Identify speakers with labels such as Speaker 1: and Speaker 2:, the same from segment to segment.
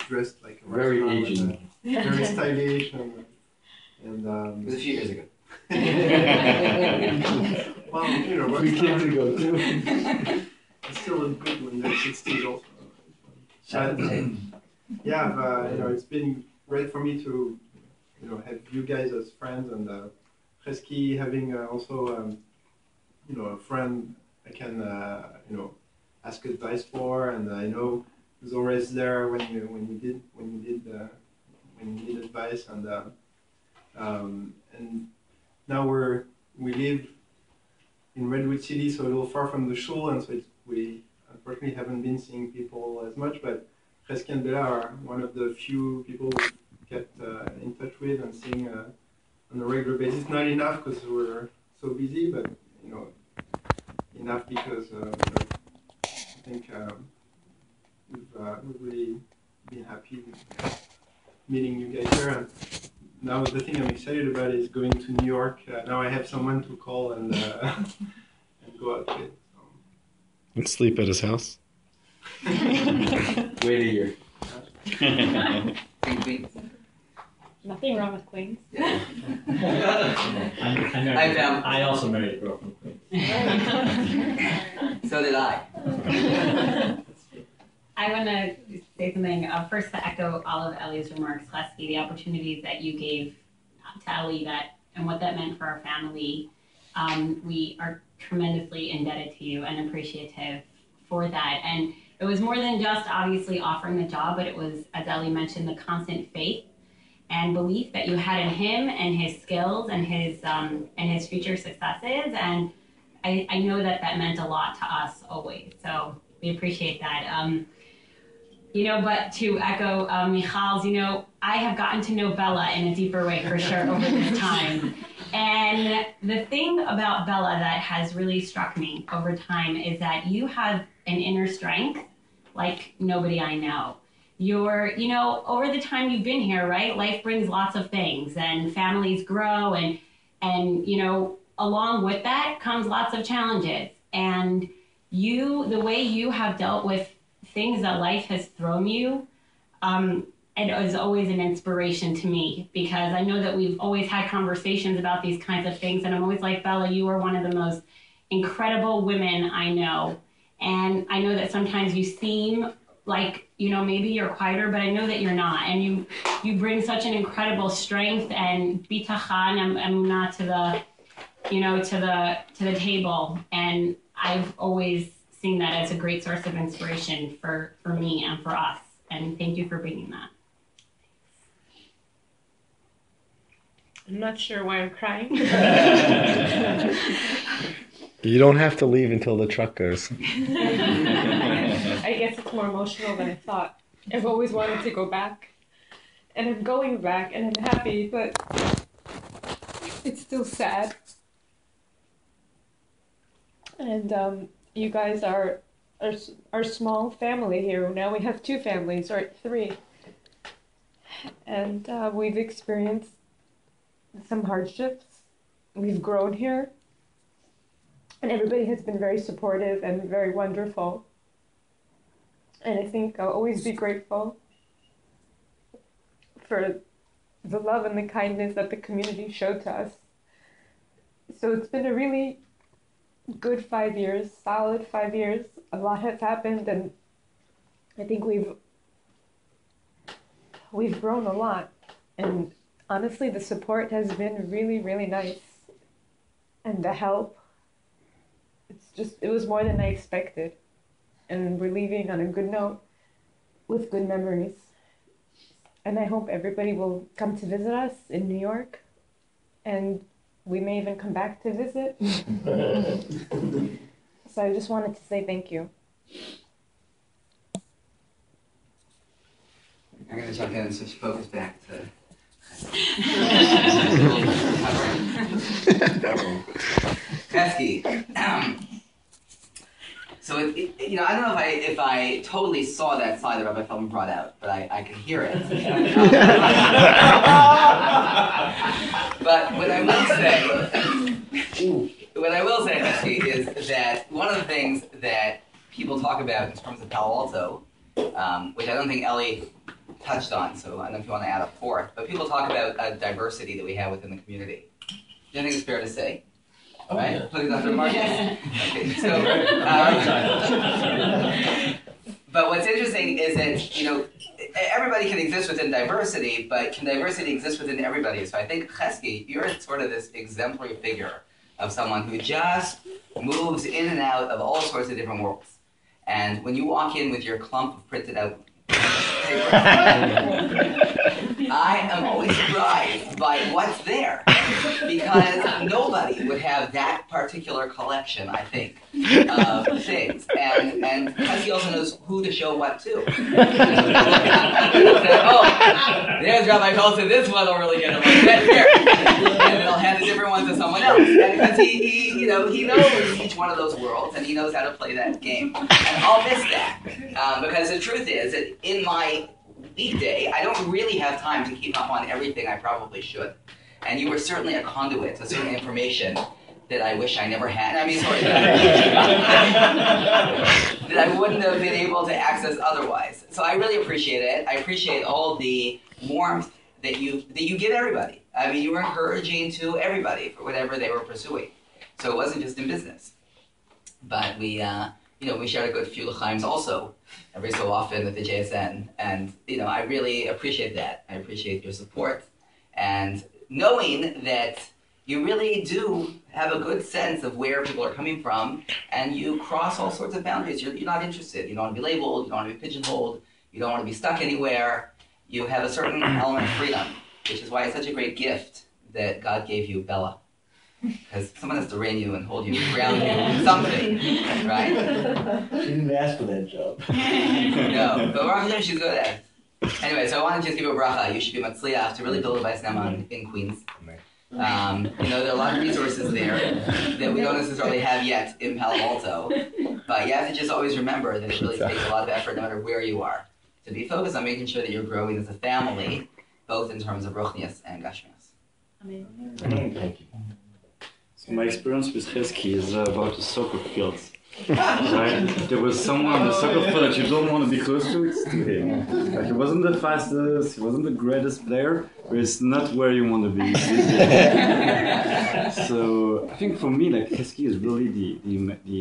Speaker 1: dressed like a
Speaker 2: very
Speaker 1: restaurant
Speaker 2: Asian,
Speaker 1: very stylish, and
Speaker 3: It was a few years ago.
Speaker 1: well, you know,
Speaker 2: we can't go too.
Speaker 1: they still look good when they're 60s also.
Speaker 3: Shout out to Jay.
Speaker 1: Yeah, you know, it's been great for me to, you know, have you guys as friends, and Chesky having also, you know, a friend I can, you know, ask advice for, and I know he's always there when you need advice, and now we live in Redwood City, so a little far from the shul, and so we unfortunately haven't been seeing people as much, but Chesky and Bella are one of the few people we get in touch with and seeing on a regular basis. Not enough because we're so busy, but you know, enough because you know, I think we've really been happy with meeting you guys here. And now the thing I'm excited about is going to New York. Now I have someone to call and go out with.
Speaker 4: And sleep at his house.
Speaker 2: Wait a year.
Speaker 5: Nothing wrong with Queens.
Speaker 6: I also married a girl from Queens.
Speaker 3: So did I.
Speaker 5: I want to say something. First, to echo all of Ellie's remarks, Chesky, the opportunities that you gave to Ellie and what that meant for our family. We are tremendously indebted to you and appreciative for that. And it was more than just obviously offering the job, but it was, as Ellie mentioned, the constant faith and belief that you had in him and his skills and his future successes. And I know that meant a lot to us always. So we appreciate that. You know, but to echo Michal's, you know, I have gotten to know Bella in a deeper way for sure over this time. And the thing about Bella that has really struck me over time is that you have an inner strength like nobody I know. You're, you know, over the time you've been here, right, life brings lots of things and families grow and you know, along with that comes lots of challenges. And the way you have dealt with things that life has thrown you, it is always an inspiration to me, because I know that we've always had conversations about these kinds of things, and I'm always like, Bella, you are one of the most incredible women I know. And I know that sometimes you seem like, you know, maybe you're quieter, but I know that you're not. And you bring such an incredible strength and bitachon and emunah to the table. And I've always seen that as a great source of inspiration for me and for us. And thank you for bringing that.
Speaker 7: I'm not sure why I'm crying.
Speaker 4: You don't have to leave until the truck goes.
Speaker 7: I guess it's more emotional than I thought. I've always wanted to go back. And I'm going back and I'm happy, but it's still sad. And you guys are our small family here. Now we have 2 families, or 3. And we've experienced some hardships. We've grown here. And everybody has been very supportive and very wonderful. And I think I'll always be grateful for the love and the kindness that the community showed to us. So it's been a really good 5 years, solid 5 years. A lot has happened, and I think we've grown a lot. And honestly, the support has been really, really nice. And the help, it was more than I expected. And we're leaving on a good note with good memories. And I hope everybody will come to visit us in New York. And we may even come back to visit. So I just wanted to say thank you.
Speaker 3: I'm going to jump in and switch focus back to... Chesky. So you know, I don't know if I totally saw that slide that Rabbi Feldman brought out, but I could hear it. But what I will say, Chesky, is that one of the things that people talk about in terms of Palo Alto, which I don't think Ellie touched on, so I don't know if you want to add a fourth, but people talk about diversity that we have within the community. Do you think it's fair to say?
Speaker 6: Oh,
Speaker 3: Right?
Speaker 6: yeah.
Speaker 3: Look at Dr. Marcus. Okay, so, but what's interesting is that, you know, everybody can exist within diversity, but can diversity exist within everybody? So I think, Chesky, you're sort of this exemplary figure of someone who just moves in and out of all sorts of different worlds. And when you walk in with your clump of printed out paper, I am always surprised by what's there, because nobody would have that particular collection, I think, of things. And Husky also knows who to show what to. Oh, there's Rabbi Colson, this one will really get him like that here. And they'll hand a different one to someone else. And because he knows each one of those worlds, and he knows how to play that game. And I'll miss that, because the truth is that in my weekday, I don't really have time to keep up on everything I probably should. And you were certainly a conduit to certain information that I wish I never had. I mean, sorry, that I wouldn't have been able to access otherwise. So I really appreciate it. I appreciate all the warmth that you give everybody. I mean, you were encouraging to everybody for whatever they were pursuing. So it wasn't just in business. But we shared a good few l'chaims also every so often at the JSN. And, I really appreciate that. I appreciate your support. And knowing that you really do have a good sense of where people are coming from, and you cross all sorts of boundaries. You're not interested. You don't want to be labeled. You don't want to be pigeonholed. You don't want to be stuck anywhere. You have a certain element of freedom, which is why it's such a great gift that God gave you Bella. Because someone has to rein you and hold you, ground you, something, right?
Speaker 6: She didn't ask for that job.
Speaker 3: No, but Baruch Hashem, she's good at it. Anyway, so I want to just give you a bracha. You should be matzliach to really build a Bais Neman in Queens. There are a lot of resources there that we don't necessarily have yet in Palo Alto. But you have to just always remember that it really takes a lot of effort, no matter where you are, to be focused on making sure that you're growing as a family, both in terms of ruchnius and gashmius.
Speaker 6: Thank you.
Speaker 2: So my experience with Hesky is about the soccer fields. Right? There was someone on the soccer field that you don't want to be close to, it's to him. Like, he wasn't the fastest, he wasn't the greatest player, but it's not where you want to be. So I think for me, like, Hesky is really the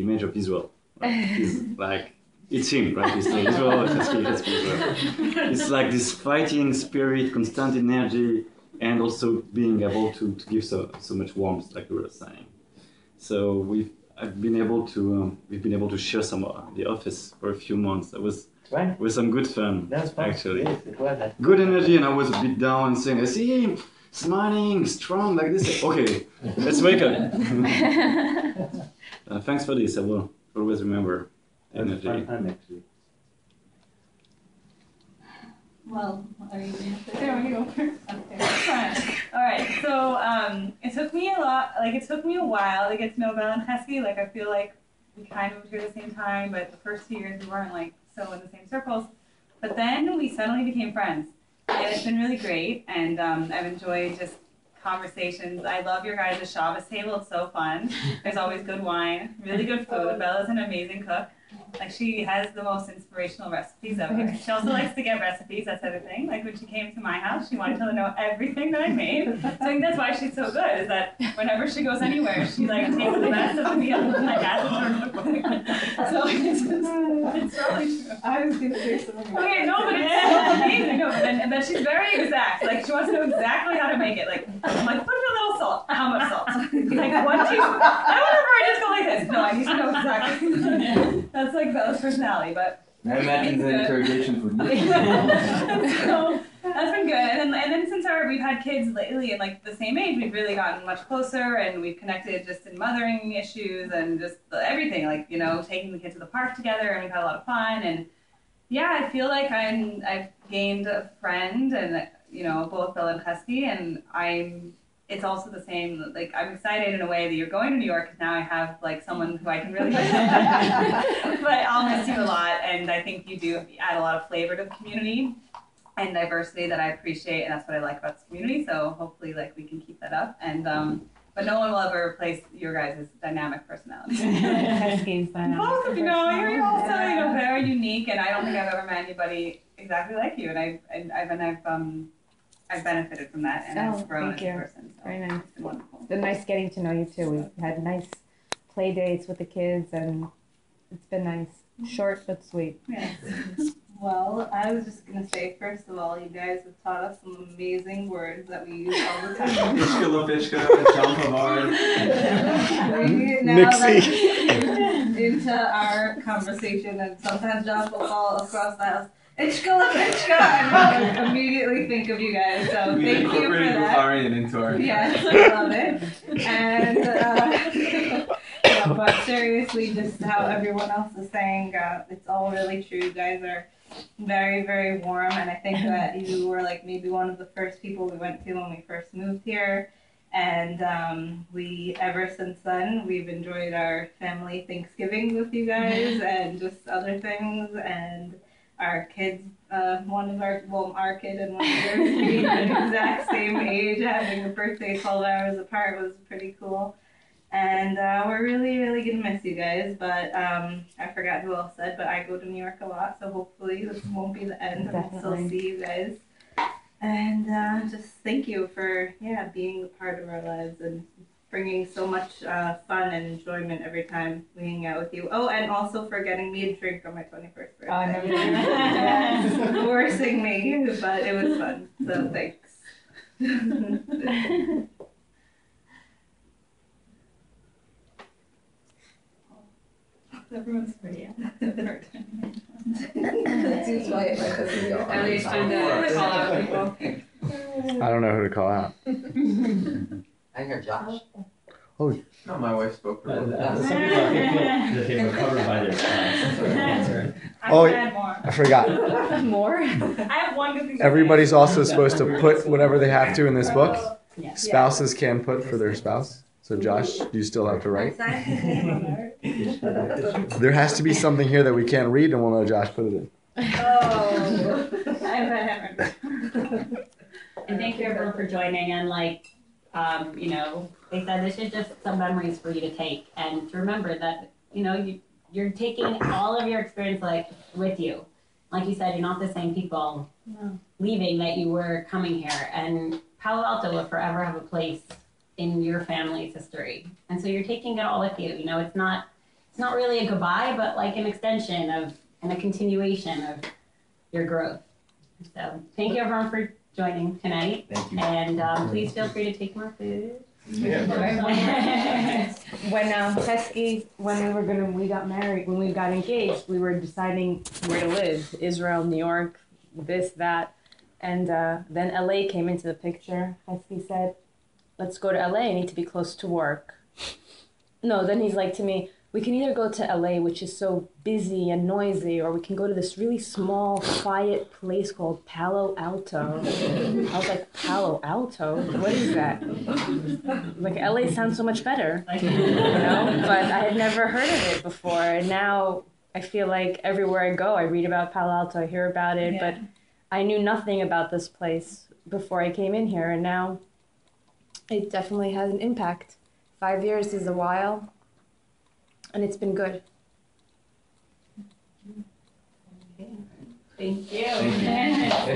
Speaker 2: image of Israel. He's like, it's him, right? It's like Israel, Hesky, Israel. It's like this fighting spirit, constant energy, and also being able to give so much warmth, like we were saying. So we've been able to share some the office for a few months. That was with some good fun.
Speaker 6: That's fun.
Speaker 2: Actually.
Speaker 6: Yes, it was.
Speaker 2: Good energy, and I was a bit down, saying, "I see him smiling, strong like this." Okay, let's wake up. Thanks for this. I will always remember energy.
Speaker 6: Fun time, actually.
Speaker 8: Well, are you going to there? We go first. Okay, fine. All right. So it took me a while to get to know Bella and Hesky. Like, I feel like we kind of moved here at the same time, but the first 2 years we weren't like so in the same circles. But then we suddenly became friends, and it's been really great. And I've enjoyed just conversations. I love your guys' Shabbos table. It's so fun. There's always good wine, really good food. Bella's an amazing cook. Like, she has the most inspirational recipes ever. She also likes to get recipes, that sort of thing. Like, when she came to my house, she wanted to know everything that I made. So I think that's why she's so good, is that whenever she goes anywhere, she, like, takes the best of the meal that I had and turns it quick. So it's probably true.
Speaker 7: I was going to say something.
Speaker 8: Okay, no, but it's so amazing. No, and then she's very exact. Like, she wants to know exactly how to make it. Like, I'm like, put a little salt. How much salt? Like, 1 teaspoon. I whenever I just go like this. No, I need to know exactly. That's like Bella's personality, but
Speaker 6: I imagine the interrogation for me.
Speaker 8: So that's been good. And then since we've had kids lately and like the same age, we've really gotten much closer, and we've connected just in mothering issues and just everything. Like, taking the kids to the park together, and we've had a lot of fun. And yeah, I feel like I've gained a friend, and both Bella and Husky, and it's also the same, like, I'm excited in a way that you're going to New York, because now I have, like, someone who I can really but I'll miss you a lot, and I think you do add a lot of flavor to the community and diversity that I appreciate, and that's what I like about this community, so hopefully, like, we can keep that up. And But no one will ever replace your guys' dynamic personalities.
Speaker 5: Heskey's
Speaker 8: Both of you know, you're also very unique, and I don't think I've ever met anybody exactly like you. And I've benefited from that, and I've grown as a person. So
Speaker 7: Very nice.
Speaker 8: it's been wonderful.
Speaker 7: It's been nice getting to know you too. We've had nice play dates with the kids, and it's been nice. Short but sweet.
Speaker 8: Yes. Well, I was just gonna say, first of all, you guys have taught us some amazing words that we use all the time.
Speaker 6: Fishka, jump aboard.
Speaker 7: Nixie.
Speaker 8: Into our conversation, and sometimes John will fall across the house. Ichka, and I immediately think of you guys. So
Speaker 6: We
Speaker 8: thank you for
Speaker 6: incorporated
Speaker 8: that.
Speaker 6: Bulgarian into our.
Speaker 8: Yes, I love it. And no, but seriously, just how everyone else is saying, it's all really true. You guys are very, very warm, and I think that you were like maybe one of the first people we went to when we first moved here. And we, ever since then, we've enjoyed our family Thanksgiving with you guys and just other things. And our kids, our kid and one of yours being the exact same age, having a birthday 12 hours apart was pretty cool. And we're really, really gonna miss you guys. But I forgot who else said, but I go to New York a lot, so hopefully this won't be the end. And we'll still see you guys. And just thank you for being a part of our lives and bringing so much fun and enjoyment every time we hang out with you. Oh, and also for getting me a drink on my 21st birthday.
Speaker 7: Oh, I never did
Speaker 8: Yes, forcing me, but it was fun. So thanks.
Speaker 5: Everyone's pretty.
Speaker 8: Seems quiet.
Speaker 5: At least trying to call out people.
Speaker 4: I don't know who to call out.
Speaker 3: I hear Josh.
Speaker 6: No, my wife spoke for both. Some people feel that they were covered by their spouse.
Speaker 4: Oh,
Speaker 8: I had more.
Speaker 4: I forgot.
Speaker 7: More?
Speaker 8: I have one good thing.
Speaker 4: Everybody's also supposed to put whatever they have to in this book.
Speaker 5: Yeah.
Speaker 4: Spouses can put for their spouse. So Josh, do you still have to write? There has to be something here that we can't read, and we'll know Josh put it in.
Speaker 8: Oh, I haven't.
Speaker 5: And thank you everyone for joining. And they said this is just some memories for you to take and to remember that, you're taking all of your experience with you. Like you said, you're not the same people leaving that you were coming here. And Palo Alto will forever have a place in your family's history. And so you're taking it all with you. It's not really a goodbye, but like an extension of and a continuation of your growth. So thank you everyone for joining tonight.
Speaker 6: Thank you.
Speaker 5: And please feel free to take more food.
Speaker 6: Yeah.
Speaker 7: When we got married, when we got engaged, we were deciding where to live. Israel, New York, this, that. And then LA came into the picture. Heskey said, let's go to LA, I need to be close to work. No, then he's like to me, we can either go to LA, which is so busy and noisy, or we can go to this really small, quiet place called Palo Alto. I was like, Palo Alto? What is that? Like, LA sounds so much better, But I had never heard of it before. And now I feel like everywhere I go, I read about Palo Alto, I hear about it, but I knew nothing about this place before I came in here, and now it definitely has an impact. 5 years is a while, and it's been good.
Speaker 5: Thank you.
Speaker 6: Thank you.